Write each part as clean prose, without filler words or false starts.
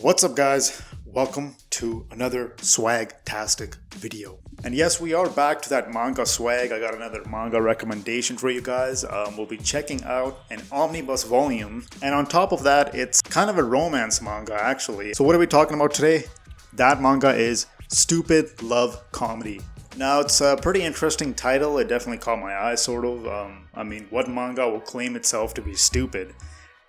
What's up, guys? Welcome to another swag-tastic video. And yes, we are back to that manga swag. I got another manga recommendation for you guys. We'll be checking out an omnibus volume. And on top of that, it's kind of a romance manga, actually. So what are we talking about today? That manga is Stupid Love Comedy. Now, it's a pretty interesting title. It definitely caught my eye, sort of. What manga will claim itself to be stupid?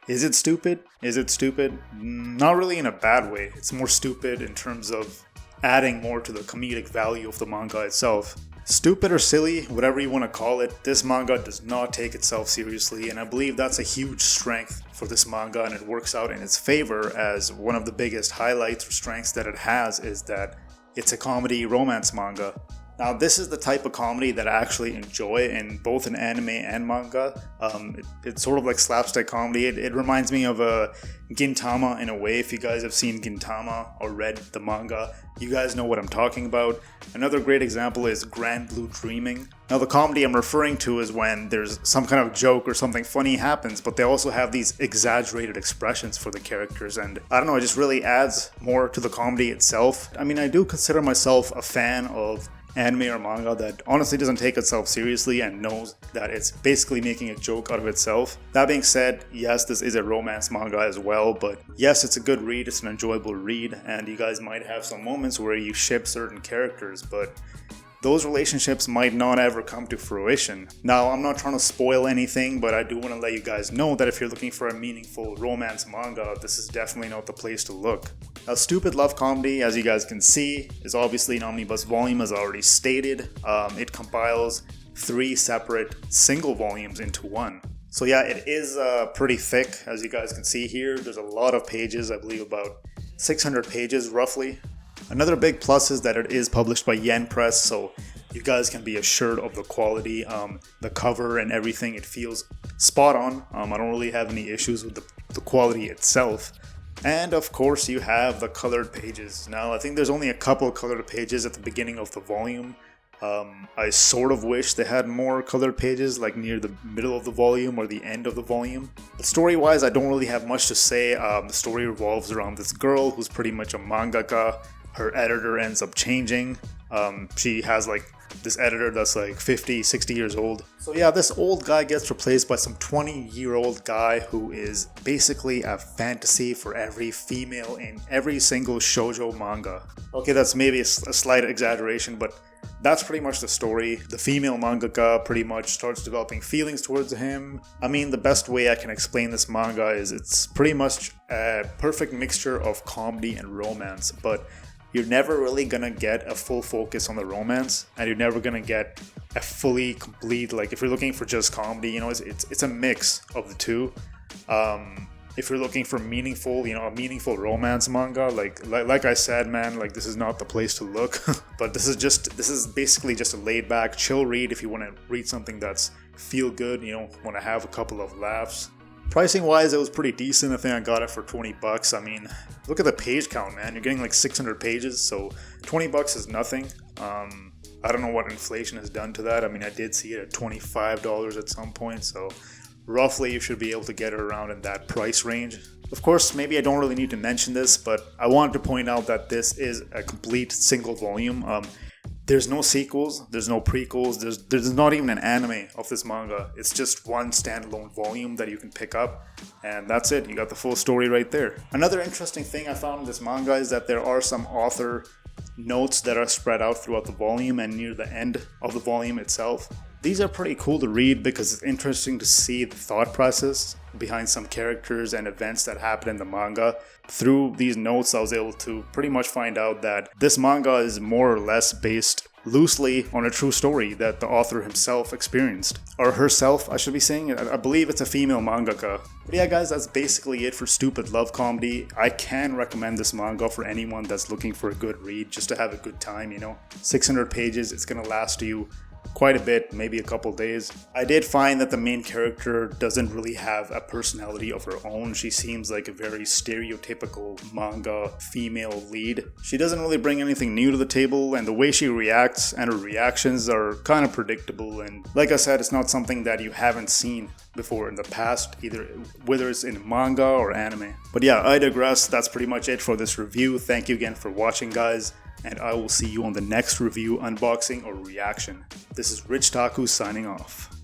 Is it stupid? Is it stupid? Not really in a bad way. It's more stupid in terms of adding more to the comedic value of the manga itself. Stupid or silly, whatever you want to call it, this manga does not take itself seriously, and I believe that's a huge strength for this manga, and it works out in its favor, as one of the biggest highlights or strengths that it has is that it's a comedy romance manga. Now, this is the type of comedy that I actually enjoy in both an anime and manga. It's sort of like slapstick comedy. It reminds me of Gintama in a way. If you guys have seen Gintama or read the manga, you guys know what I'm talking about. Another great example is Grand Blue Dreaming. Now, the comedy I'm referring to is when there's some kind of joke or something funny happens, but they also have these exaggerated expressions for the characters, and I don't know, it just really adds more to the comedy itself. I mean, I do consider myself a fan of anime or manga that honestly doesn't take itself seriously and knows that it's basically making a joke out of itself. That being said, yes, this is a romance manga as well, but yes, it's a good read, it's an enjoyable read, and you guys might have some moments where you ship certain characters, but those relationships might not ever come to fruition. Now, I'm not trying to spoil anything, but I do want to let you guys know that if you're looking for a meaningful romance manga, this is definitely not the place to look. Now, Stupid Love Comedy, as you guys can see, is obviously an omnibus volume, as already stated. It compiles 3 separate single volumes into one. So yeah, it is pretty thick, as you guys can see here. There's a lot of pages, I believe about 600 pages roughly. Another big plus is that it is published by Yen Press, so you guys can be assured of the quality, the cover and everything. It feels spot on. I don't really have any issues with the quality itself. And of course, you have the colored pages. Now, I think there's only a couple colored pages at the beginning of the volume. I sort of wish they had more colored pages, like near the middle of the volume or the end of the volume. But story-wise, I don't really have much to say. The story revolves around this girl who's pretty much a mangaka. Her editor ends up changing. She has this editor that's 50, 60 years old. So yeah, this old guy gets replaced by some 20-year-old guy who is basically a fantasy for every female in every single shoujo manga. Okay, that's maybe a slight exaggeration, but that's pretty much the story. The female mangaka pretty much starts developing feelings towards him. I mean, the best way I can explain this manga is it's pretty much a perfect mixture of comedy and romance, but you're never really gonna get a full focus on the romance, and you're never gonna get a fully complete, if you're looking for just comedy, it's a mix of the two. If you're looking for meaningful, a meaningful romance manga, like I said, man, this is not the place to look. But this is basically just a laid back, chill read if you want to read something that's feel good, want to have a couple of laughs. Pricing wise, it was pretty decent. I think I got it for $20. I mean, look at the page count, man. You're getting 600 pages, so $20 is nothing. I don't know what inflation has done to that. I mean, I did see it at $25 at some point, so roughly you should be able to get it around in that price range. Of course, maybe I don't really need to mention this, but I wanted to point out that this is a complete single volume. There's no sequels, there's no prequels, there's not even an anime of this manga. It's just one standalone volume that you can pick up, and that's it. You got the full story right there. Another interesting thing I found in this manga is that there are some author notes that are spread out throughout the volume and near the end of the volume itself. These are pretty cool to read because it's interesting to see the thought process behind some characters and events that happen in the manga. Through these notes, I was able to pretty much find out that this manga is more or less based loosely on a true story that the author himself experienced. Or herself, I should be saying. I believe it's a female mangaka. But yeah, guys, that's basically it for Stupid Love Comedy. I can recommend this manga for anyone that's looking for a good read, just to have a good time, 600 pages, it's gonna last you quite a bit, maybe a couple days. I did find that the main character doesn't really have a personality of her own. She seems like a very stereotypical manga female lead. She doesn't really bring anything new to the table, and the way she reacts and her reactions are kind of predictable, and like I said, it's not something that you haven't seen before in the past, either whether it's in manga or anime. But yeah, I digress. That's pretty much it for this review. Thank you again for watching, guys, and I will see you on the next review, unboxing, or reaction. This is Rich Taku signing off.